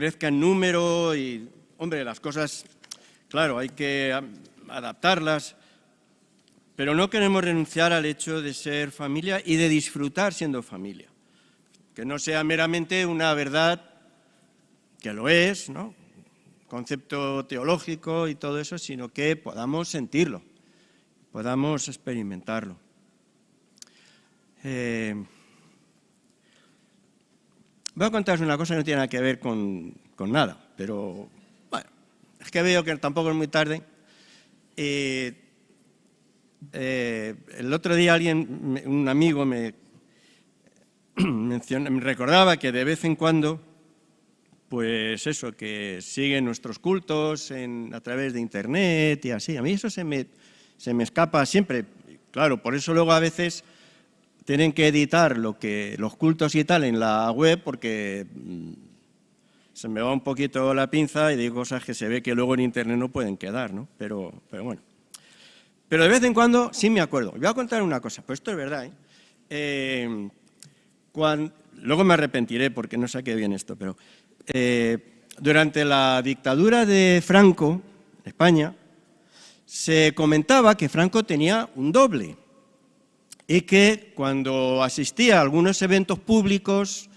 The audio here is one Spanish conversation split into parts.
crezca en número y, hombre, las cosas, claro, hay que adaptarlas, pero no queremos renunciar al hecho de ser familia y de disfrutar siendo familia. Que no sea meramente una verdad, que lo es, ¿no?, concepto teológico y todo eso, sino que podamos sentirlo, podamos experimentarlo. Voy a contaros una cosa que no tiene nada que ver con nada, pero bueno, es que veo que tampoco es muy tarde. El otro día un amigo me recordaba que de vez en cuando, pues eso, que siguen nuestros cultos a través de internet y así. A mí eso se me escapa siempre. Claro, por eso luego a veces tienen que editar los cultos y tal en la web, porque se me va un poquito la pinza y digo cosas que se ve que luego en internet no pueden quedar, ¿no? Pero bueno. Pero de vez en cuando sí me acuerdo. Voy a contar una cosa, pues esto es verdad, ¿eh? Luego me arrepentiré porque no saqué bien esto, pero durante la dictadura de Franco, en España, se comentaba que Franco tenía un doble y que cuando asistía a algunos eventos públicos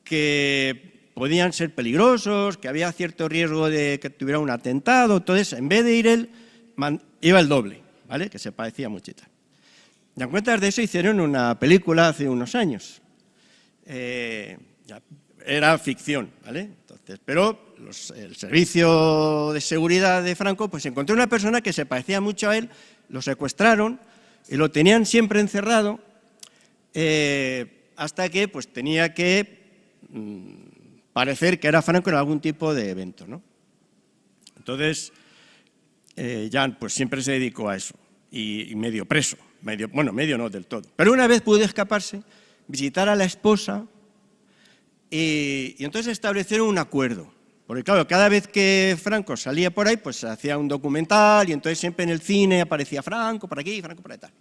que podían ser peligrosos, que había cierto riesgo de que tuviera un atentado, entonces en vez de ir él, iba el doble, ¿vale?, que se parecía mucho y tal. Y en cuenta de eso hicieron una película hace unos años. Era ficción, ¿vale? Entonces, pero el servicio de seguridad de Franco pues encontró una persona que se parecía mucho a él, lo secuestraron y lo tenían siempre encerrado hasta que pues tenía que parecer que era Franco en algún tipo de evento, ¿no? Entonces, ya pues siempre se dedicó a eso y medio preso, medio no del todo. Pero una vez pudo escaparse, visitar a la esposa y entonces establecieron un acuerdo. Porque claro, cada vez que Franco salía por ahí, pues se hacía un documental y entonces siempre en el cine aparecía Franco por aquí, Franco por ahí tal.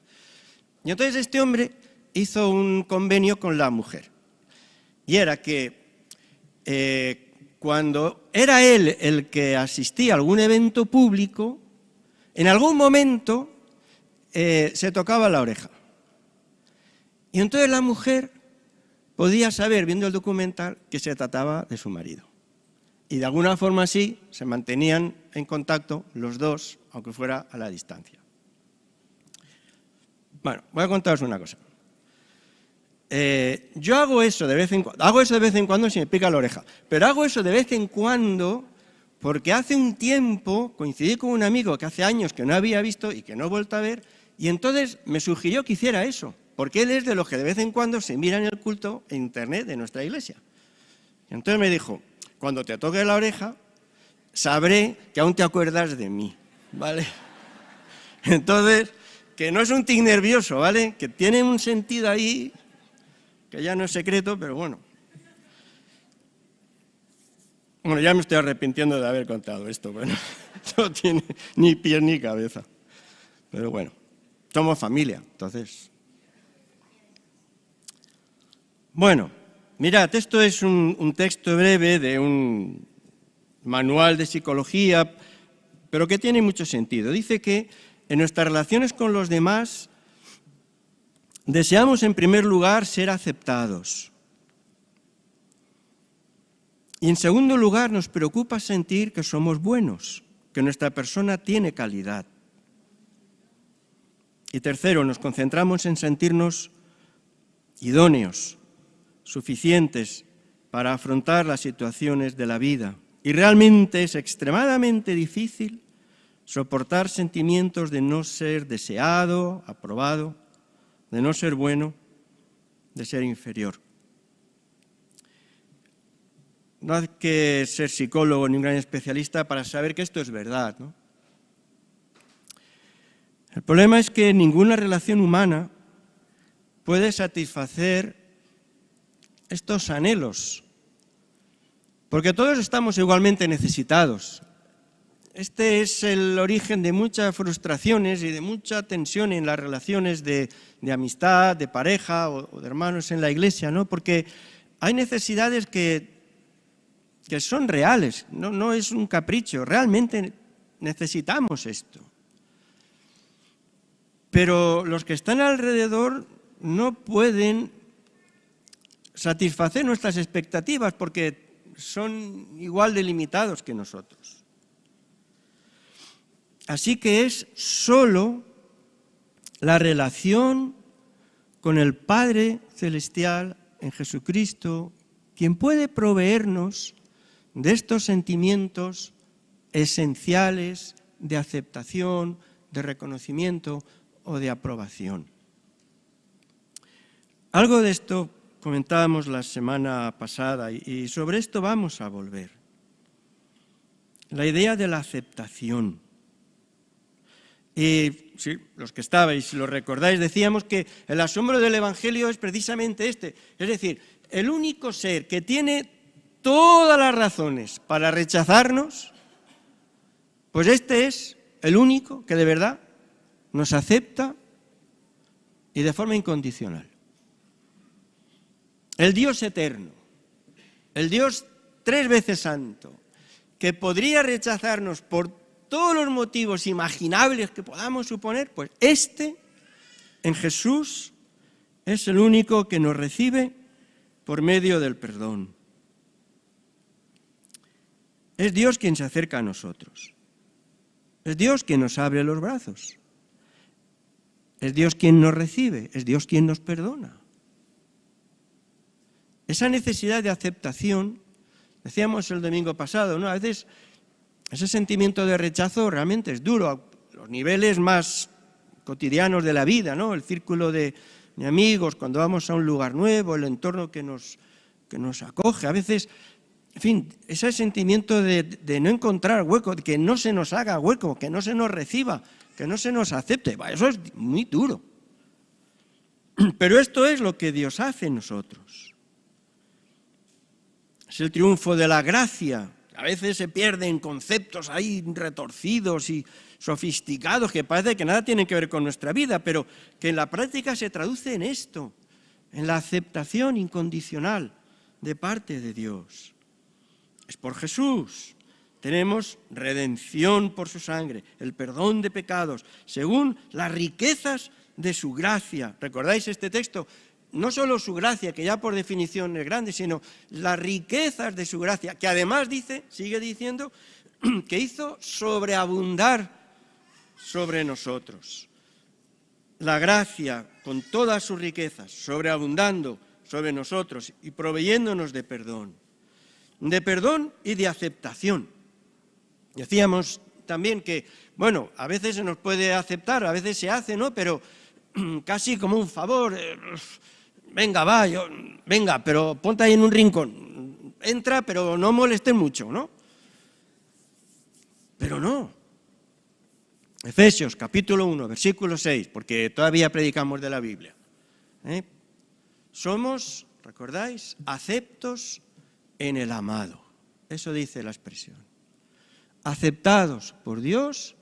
Y entonces este hombre hizo un convenio con la mujer. Y era que cuando era él el que asistía a algún evento público, en algún momento se tocaba la oreja. Y entonces la mujer podía saber, viendo el documental, que se trataba de su marido. Y de alguna forma así se mantenían en contacto los dos, aunque fuera a la distancia. Bueno, voy a contaros una cosa. Yo hago eso de vez en cuando si me pica la oreja, pero hago eso de vez en cuando porque hace un tiempo coincidí con un amigo que hace años que no había visto y que no he vuelto a ver, y entonces me sugirió que hiciera eso, porque él es de los que de vez en cuando se miran el culto en internet de nuestra iglesia. Y entonces me dijo: cuando te toque la oreja, sabré que aún te acuerdas de mí, ¿vale? Entonces, que no es un tic nervioso, ¿vale? Que tiene un sentido ahí, que ya no es secreto, pero bueno. Bueno, ya me estoy arrepintiendo de haber contado esto, bueno, no tiene ni pies ni cabeza. Pero bueno, somos familia, entonces. Bueno. Mirad, esto es un texto breve de un manual de psicología, pero que tiene mucho sentido. Dice que en nuestras relaciones con los demás deseamos en primer lugar ser aceptados. Y en segundo lugar nos preocupa sentir que somos buenos, que nuestra persona tiene calidad. Y tercero, nos concentramos en sentirnos idóneos, suficientes para afrontar las situaciones de la vida. Y realmente es extremadamente difícil soportar sentimientos de no ser deseado, aprobado, de no ser bueno, de ser inferior. No hay que ser psicólogo ni un gran especialista para saber que esto es verdad, ¿no? El problema es que ninguna relación humana puede satisfacer estos anhelos, porque todos estamos igualmente necesitados. Este es el origen de muchas frustraciones y de mucha tensión en las relaciones de amistad, de pareja o de hermanos en la iglesia, ¿no? Porque hay necesidades que que son reales, no es un capricho, realmente necesitamos esto. Pero los que están alrededor no pueden satisfacer nuestras expectativas porque son igual de limitados que nosotros. Así que es solo la relación con el Padre Celestial en Jesucristo quien puede proveernos de estos sentimientos esenciales de aceptación, de reconocimiento o de aprobación. Algo de esto comentábamos la semana pasada y sobre esto vamos a volver. La idea de la aceptación. Y sí, los que estabais, si lo recordáis, decíamos que el asombro del Evangelio es precisamente este. Es decir, el único ser que tiene todas las razones para rechazarnos, pues este es el único que de verdad nos acepta y de forma incondicional. El Dios eterno, el Dios 3 veces santo, que podría rechazarnos por todos los motivos imaginables que podamos suponer, pues este, en Jesús, es el único que nos recibe por medio del perdón. Es Dios quien se acerca a nosotros. Es Dios quien nos abre los brazos. Es Dios quien nos recibe. Es Dios quien nos perdona. Esa necesidad de aceptación, decíamos el domingo pasado, ¿no? A veces ese sentimiento de rechazo realmente es duro a los niveles más cotidianos de la vida, ¿no? El círculo de amigos, cuando vamos a un lugar nuevo, el entorno que nos acoge. A veces, en fin, ese sentimiento de no encontrar hueco, de que no se nos haga hueco, que no se nos reciba, que no se nos acepte. Eso es muy duro. Pero esto es lo que Dios hace en nosotros. Es el triunfo de la gracia. A veces se pierden conceptos ahí retorcidos y sofisticados que parece que nada tienen que ver con nuestra vida, pero que en la práctica se traduce en esto, en la aceptación incondicional de parte de Dios. Es por Jesús. Tenemos redención por su sangre, el perdón de pecados, según las riquezas de su gracia. ¿Recordáis este texto? No solo su gracia, que ya por definición es grande, sino las riquezas de su gracia, que además sigue diciendo, que hizo sobreabundar sobre nosotros. La gracia, con todas sus riquezas, sobreabundando sobre nosotros y proveyéndonos de perdón y de aceptación. Decíamos también que, bueno, a veces se nos puede aceptar, a veces se hace, ¿no? Pero casi como un favor. Venga, pero ponte ahí en un rincón. Entra, pero no molestes mucho, ¿no? Pero no. Efesios, capítulo 1, versículo 6, porque todavía predicamos de la Biblia. Somos, ¿recordáis? Aceptos en el amado. Eso dice la expresión. Aceptados por Dios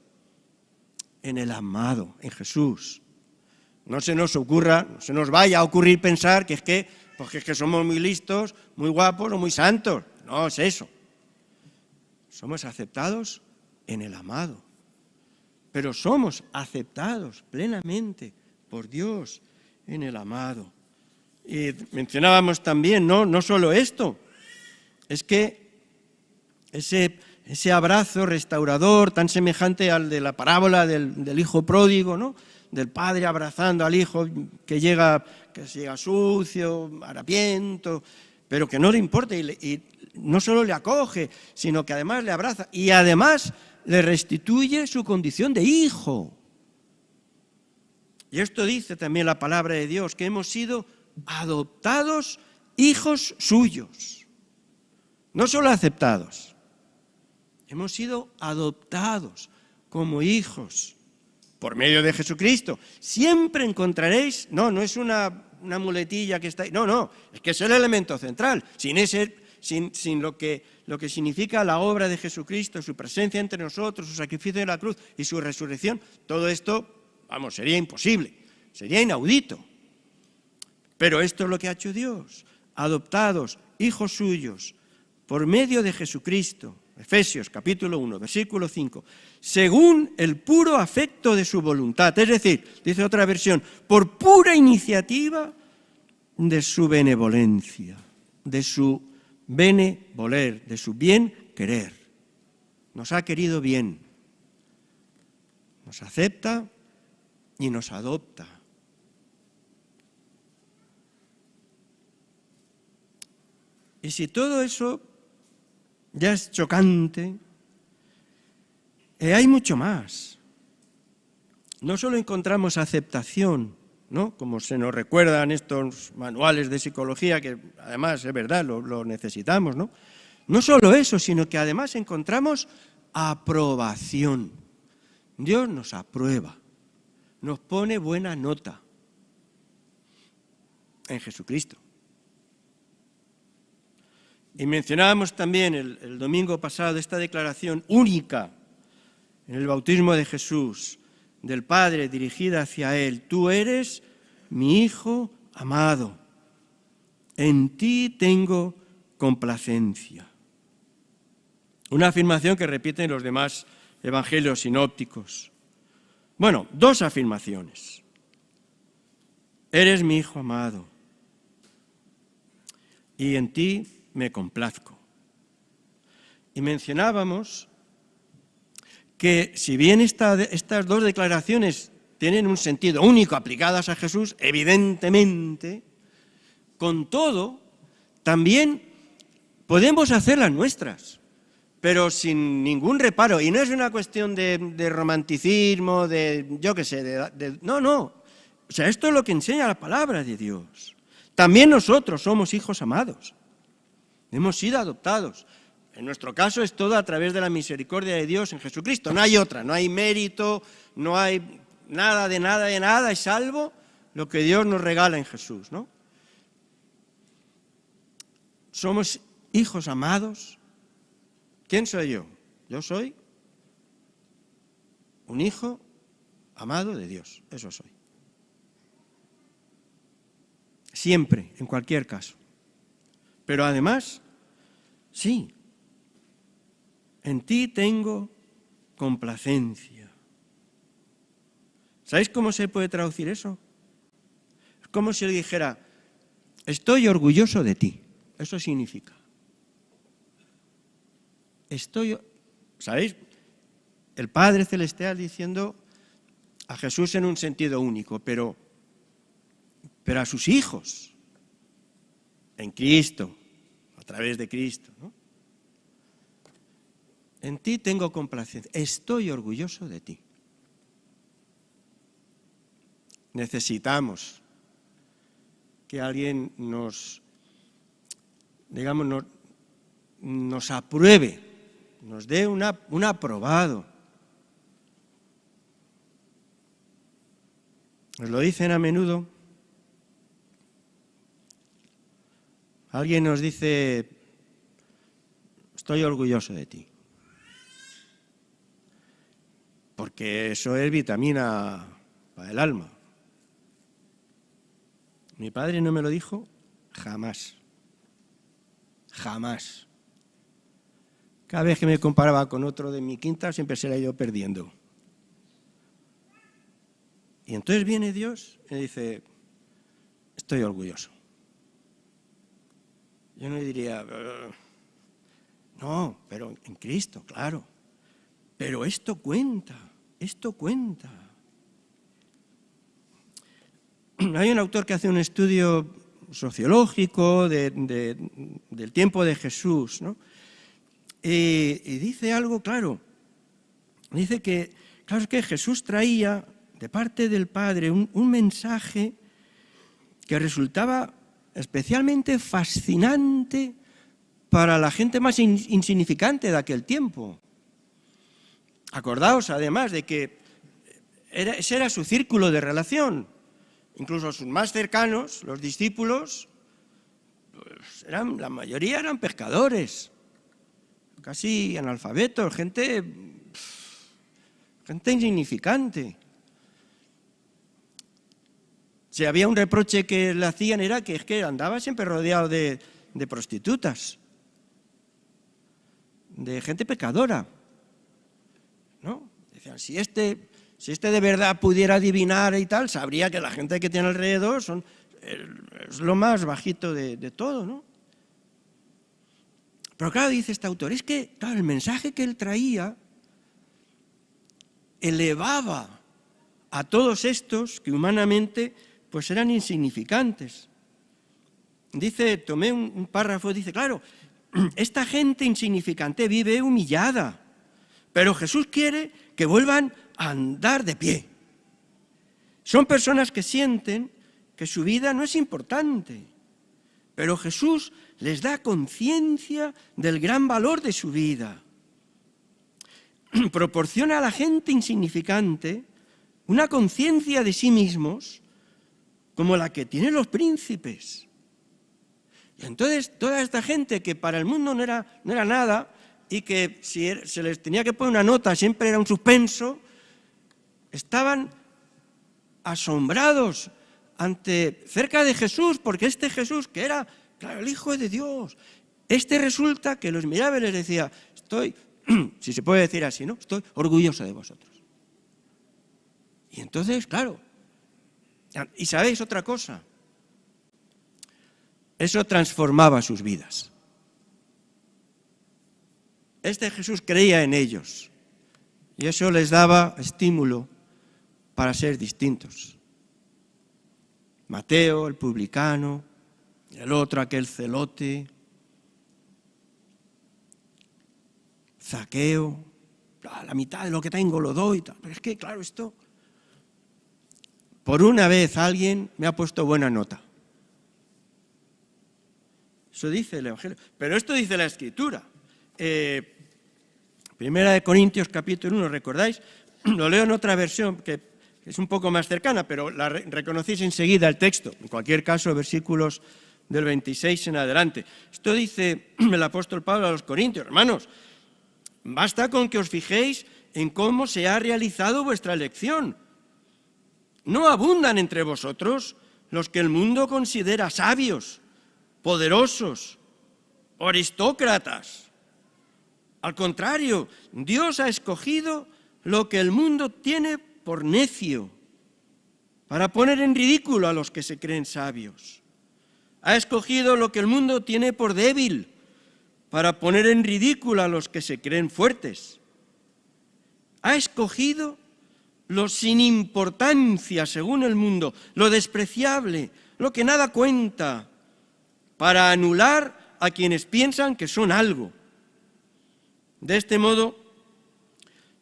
en el amado, en Jesús. No se nos vaya a ocurrir pensar que es que somos muy listos, muy guapos o muy santos. No es eso. Somos aceptados en el amado. Pero somos aceptados plenamente por Dios en el amado. Y mencionábamos también, no solo esto, es que ese abrazo restaurador tan semejante al de la parábola del hijo pródigo, ¿no? Del padre abrazando al hijo que llega sucio, harapiento, pero que no le importa y no solo le acoge, sino que además le abraza y además le restituye su condición de hijo. Y esto dice también la palabra de Dios, que hemos sido adoptados hijos suyos. No solo aceptados, hemos sido adoptados como hijos por medio de Jesucristo. Siempre encontraréis, no es una muletilla que está ahí, no, es que es el elemento central. Sin lo que significa la obra de Jesucristo, su presencia entre nosotros, su sacrificio de la cruz y su resurrección, todo esto, sería imposible, sería inaudito. Pero esto es lo que ha hecho Dios, adoptados, hijos suyos, por medio de Jesucristo, Efesios capítulo 1, versículo 5, según el puro afecto de su voluntad, es decir, dice otra versión, por pura iniciativa de su benevolencia, de su benevoler, de su bien querer. Nos ha querido bien, nos acepta y nos adopta. Y si todo eso ya es chocante, hay mucho más. No solo encontramos aceptación, ¿no?, como se nos recuerdan estos manuales de psicología, que además es verdad, lo necesitamos, ¿no? No solo eso, sino que además encontramos aprobación. Dios nos aprueba, nos pone buena nota en Jesucristo. Y mencionábamos también el domingo pasado esta declaración única en el bautismo de Jesús, del Padre dirigida hacia Él: tú eres mi Hijo amado, en ti tengo complacencia. Una afirmación que repiten los demás evangelios sinópticos. Bueno, dos afirmaciones. Eres mi Hijo amado y en ti me complazco. Y mencionábamos que si bien estas dos declaraciones tienen un sentido único aplicadas a Jesús, evidentemente, con todo, también podemos hacerlas nuestras, pero sin ningún reparo. Y no es una cuestión de romanticismo, yo qué sé, no. O sea, esto es lo que enseña la palabra de Dios. También nosotros somos hijos amados. Hemos sido adoptados. En nuestro caso es todo a través de la misericordia de Dios en Jesucristo. No hay otra, no hay mérito, no hay nada, es salvo lo que Dios nos regala en Jesús, ¿no? Somos hijos amados. ¿Quién soy yo? Yo soy un hijo amado de Dios, eso soy. Siempre, en cualquier caso. Pero además, sí, en ti tengo complacencia. ¿Sabéis cómo se puede traducir eso? Es como si le dijera, estoy orgulloso de ti. Eso significa. ¿Sabéis? El Padre Celestial diciendo a Jesús en un sentido único, pero a sus hijos, en Cristo, a través de Cristo, ¿no? En ti tengo complacencia, estoy orgulloso de ti. Necesitamos que alguien nos apruebe, nos dé un aprobado. Nos lo dicen a menudo. Alguien nos dice, estoy orgulloso de ti. Porque eso es vitamina para el alma. Mi padre no me lo dijo jamás. Jamás. Cada vez que me comparaba con otro de mi quinta, siempre se la he ido perdiendo. Y entonces viene Dios y me dice, estoy orgulloso. Yo no le diría, no, pero en Cristo, claro. Pero esto cuenta. Hay un autor que hace un estudio sociológico del tiempo de Jesús, ¿no? Y dice algo claro. Dice que, claro, es que Jesús traía de parte del Padre un mensaje que resultaba especialmente fascinante para la gente más insignificante de aquel tiempo. Acordaos, además, de que ese era su círculo de relación. Incluso sus más cercanos, los discípulos, pues la mayoría eran pescadores, casi analfabetos, gente insignificante. Si había un reproche que le hacían era que andaba siempre rodeado de prostitutas. de gente pecadora, ¿no? Decían, si este de verdad pudiera adivinar y tal, sabría que la gente que tiene alrededor es lo más bajito de todo, ¿no? Pero claro, dice este autor, es que claro, el mensaje que él traía elevaba a todos estos que humanamente pues eran insignificantes. Dice, tomé un párrafo, dice, claro, esta gente insignificante vive humillada, pero Jesús quiere que vuelvan a andar de pie. Son personas que sienten que su vida no es importante, pero Jesús les da conciencia del gran valor de su vida. Proporciona a la gente insignificante una conciencia de sí mismos como la que tienen los príncipes. Y entonces toda esta gente que para el mundo no era nada y que si se les tenía que poner una nota siempre era un suspenso, estaban asombrados cerca de Jesús, porque este Jesús que era, claro, el Hijo de Dios, resulta que los miraba y les decía, estoy, si se puede decir así, ¿no? Estoy orgulloso de vosotros. Y entonces, claro, y sabéis otra cosa, eso transformaba sus vidas. Este Jesús creía en ellos y eso les daba estímulo para ser distintos. Mateo, el publicano, el otro, aquel celote, Zaqueo, la mitad de lo que tengo lo doy. Pero es que, claro, esto, por una vez alguien me ha puesto buena nota. Eso dice el Evangelio. Pero esto dice la Escritura. Primera de Corintios, capítulo 1, ¿recordáis? Lo leo en otra versión que es un poco más cercana, pero la reconocéis enseguida el texto. En cualquier caso, versículos del 26 en adelante. Esto dice el apóstol Pablo a los Corintios. Hermanos, basta con que os fijéis en cómo se ha realizado vuestra elección. ¿No abundan entre vosotros los que el mundo considera sabios, poderosos, aristócratas? Al contrario, Dios ha escogido lo que el mundo tiene por necio, para poner en ridículo a los que se creen sabios. Ha escogido lo que el mundo tiene por débil, para poner en ridículo a los que se creen fuertes. Ha escogido lo sin importancia según el mundo, lo despreciable, lo que nada cuenta, para anular a quienes piensan que son algo. De este modo,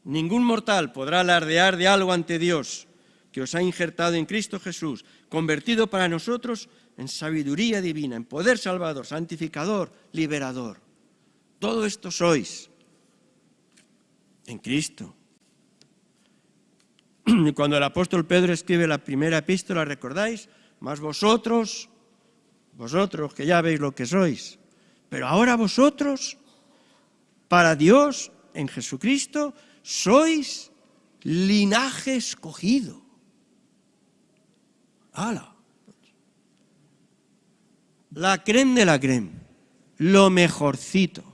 ningún mortal podrá alardear de algo ante Dios que os ha injertado en Cristo Jesús, convertido para nosotros en sabiduría divina, en poder salvador, santificador, liberador. Todo esto sois en Cristo. Y cuando el apóstol Pedro escribe la primera epístola, ¿recordáis? Más vosotros que ya veis lo que sois, pero ahora vosotros, para Dios, en Jesucristo, sois linaje escogido. ¡Hala! La crème de la crème, lo mejorcito.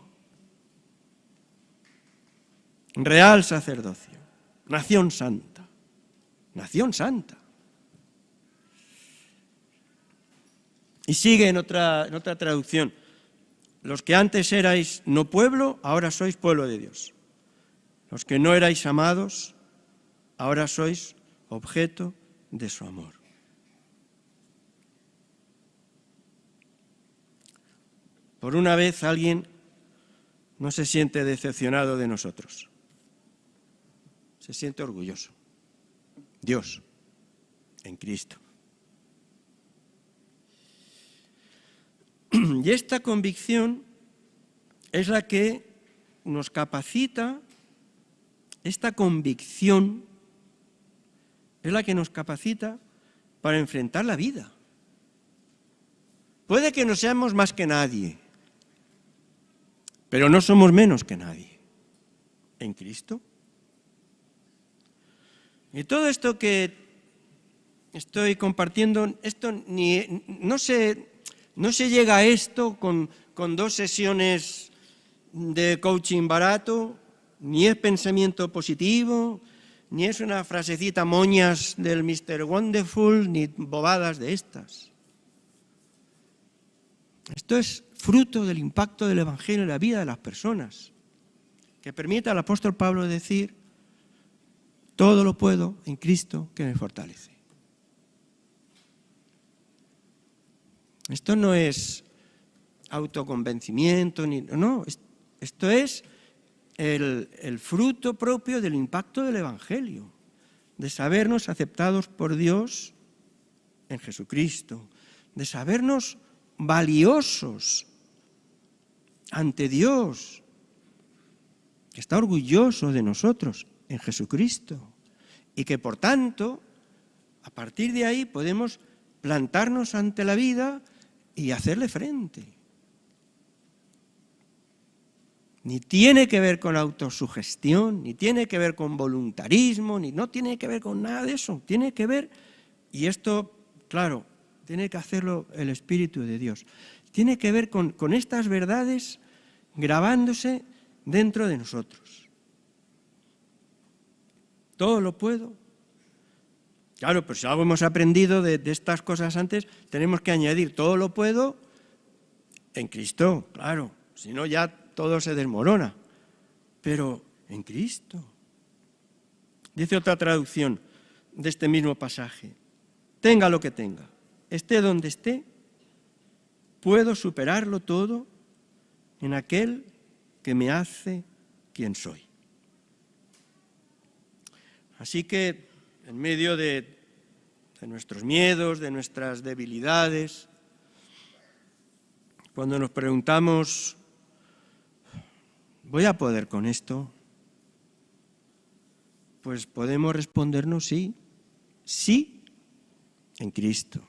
Real sacerdocio, nación santa, nación santa. Y sigue en otra traducción. Los que antes erais no pueblo, ahora sois pueblo de Dios. Los que no erais amados, ahora sois objeto de su amor. Por una vez alguien no se siente decepcionado de nosotros. Se siente orgulloso. Dios, en Cristo. Y esta convicción es la que nos capacita, esta convicción es la que nos capacita para enfrentar la vida. Puede que no seamos más que nadie, pero no somos menos que nadie. En Cristo. Y todo esto que estoy compartiendo, no se llega a esto con 2 sesiones de coaching barato, ni es pensamiento positivo, ni es una frasecita moñas del Mr. Wonderful, ni bobadas de estas. Esto es fruto del impacto del Evangelio en la vida de las personas, que permite al apóstol Pablo decir: todo lo puedo en Cristo que me fortalece. Esto no es autoconvencimiento, no, esto es el fruto propio del impacto del Evangelio, de sabernos aceptados por Dios en Jesucristo, de sabernos valiosos ante Dios, que está orgulloso de nosotros en Jesucristo, y que por tanto, a partir de ahí podemos plantarnos ante la vida y hacerle frente. Ni tiene que ver con autosugestión, ni tiene que ver con voluntarismo, no tiene que ver con nada de eso. Tiene que ver, y esto, claro, tiene que hacerlo el Espíritu de Dios, tiene que ver con estas verdades grabándose dentro de nosotros. Todo lo puedo. Claro, pues si algo hemos aprendido de estas cosas antes, tenemos que añadir: todo lo puedo en Cristo, claro, si no ya todo se desmorona, pero en Cristo. Dice otra traducción de este mismo pasaje: tenga lo que tenga, esté donde esté, puedo superarlo todo en aquel que me hace quien soy. Así que en medio de nuestros miedos, de nuestras debilidades, cuando nos preguntamos: ¿voy a poder con esto? Pues podemos respondernos sí, sí en Cristo.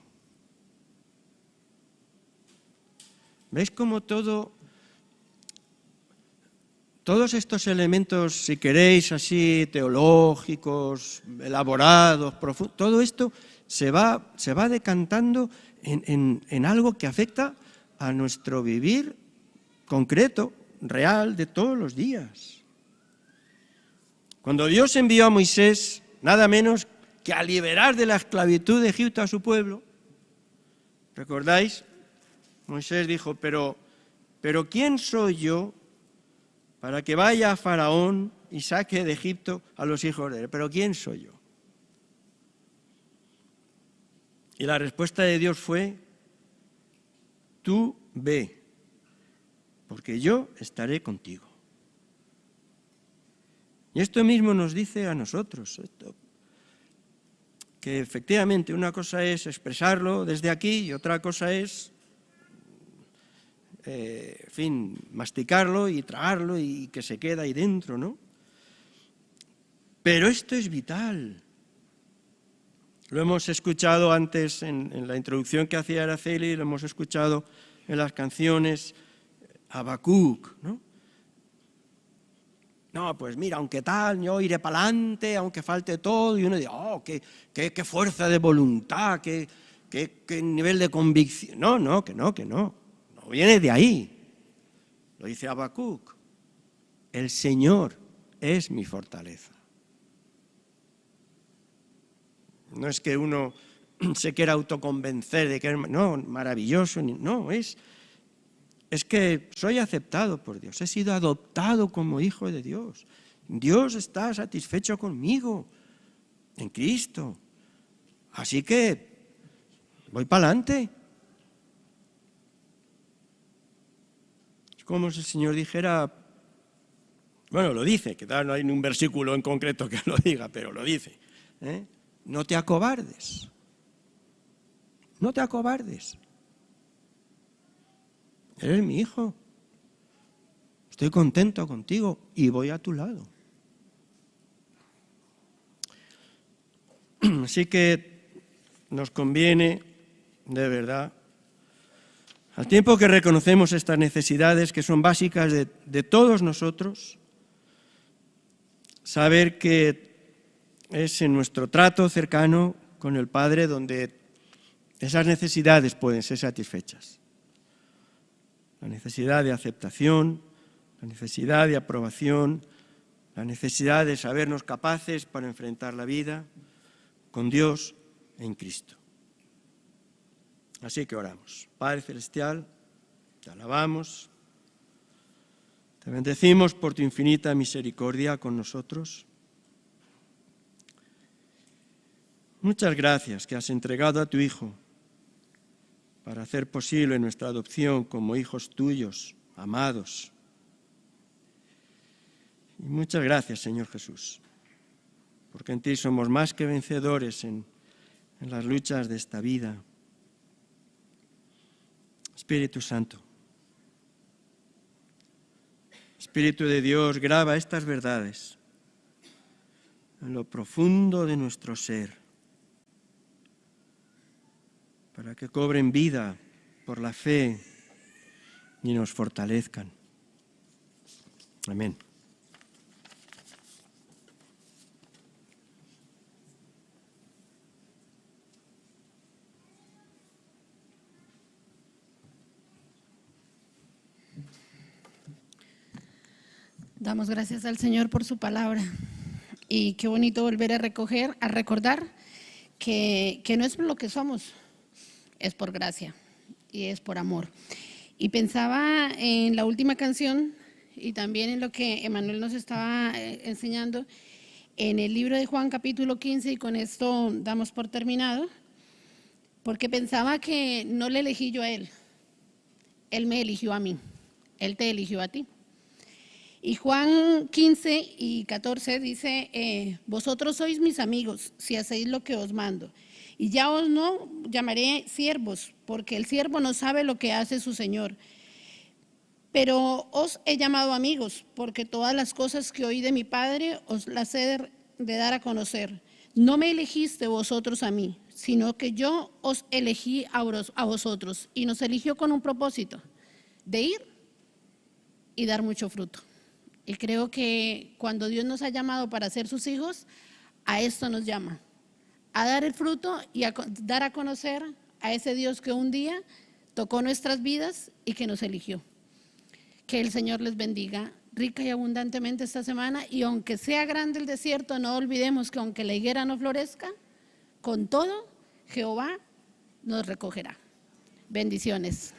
¿Veis cómo todos estos elementos, si queréis así, teológicos, elaborados, profundos, todo esto se va decantando en algo que afecta a nuestro vivir concreto, real, de todos los días? Cuando Dios envió a Moisés, nada menos que a liberar de la esclavitud de Egipto a su pueblo, ¿recordáis? Moisés dijo: pero ¿quién soy yo para que vaya a Faraón y saque de Egipto a los hijos de él? ¿Pero quién soy yo? Y la respuesta de Dios fue: tú ve, porque yo estaré contigo. Y esto mismo nos dice a nosotros, que efectivamente una cosa es expresarlo desde aquí y otra cosa es, masticarlo y tragarlo y que se queda ahí dentro, ¿no? Pero esto es vital. Lo hemos escuchado antes en la introducción que hacía Araceli, lo hemos escuchado en las canciones Habacuc, ¿no? No, pues mira, aunque tal, yo iré para adelante, aunque falte todo, y uno dice: oh, qué fuerza de voluntad, qué nivel de convicción. No, que no viene de ahí. Lo dice Habacuc: el Señor es mi fortaleza. No es que uno se quiera autoconvencer de que es maravilloso, no, es que soy aceptado por Dios, he sido adoptado como hijo de Dios. Dios está satisfecho conmigo en Cristo. Así que voy para adelante. Es como si el Señor dijera, bueno, lo dice, que no hay un versículo en concreto que lo diga, pero lo dice, no te acobardes. No te acobardes. Eres mi hijo. Estoy contento contigo y voy a tu lado. Así que nos conviene, de verdad, al tiempo que reconocemos estas necesidades que son básicas de todos nosotros, saber que es en nuestro trato cercano con el Padre donde esas necesidades pueden ser satisfechas. La necesidad de aceptación, la necesidad de aprobación, la necesidad de sabernos capaces para enfrentar la vida con Dios en Cristo. Así que oramos. Padre Celestial, te alabamos, te bendecimos por tu infinita misericordia con nosotros. Muchas gracias que has entregado a tu Hijo para hacer posible nuestra adopción como hijos tuyos, amados. Y muchas gracias, Señor Jesús, porque en ti somos más que vencedores en las luchas de esta vida. Espíritu Santo, Espíritu de Dios, graba estas verdades en lo profundo de nuestro ser, para que cobren vida por la fe y nos fortalezcan. Amén. Damos gracias al Señor por su palabra y qué bonito volver a recordar que no es por lo que somos, es por gracia y es por amor. Y pensaba en la última canción y también en lo que Emanuel nos estaba enseñando en el libro de Juan capítulo 15, y con esto damos por terminado, porque pensaba que no le elegí yo a él, él me eligió a mí, él te eligió a ti. Y Juan 15 y 14 dice, vosotros sois mis amigos si hacéis lo que os mando. Y ya os no llamaré siervos, porque el siervo no sabe lo que hace su señor. Pero os he llamado amigos, porque todas las cosas que oí de mi Padre os las he de dar a conocer. No me elegiste vosotros a mí, sino que yo os elegí a vosotros. Y nos eligió con un propósito, de ir y dar mucho fruto. Y creo que cuando Dios nos ha llamado para ser sus hijos, a esto nos llama, a dar el fruto y a dar a conocer a ese Dios que un día tocó nuestras vidas y que nos eligió. Que el Señor les bendiga rica y abundantemente esta semana, y aunque sea grande el desierto, no olvidemos que aunque la higuera no florezca, con todo Jehová nos recogerá. Bendiciones.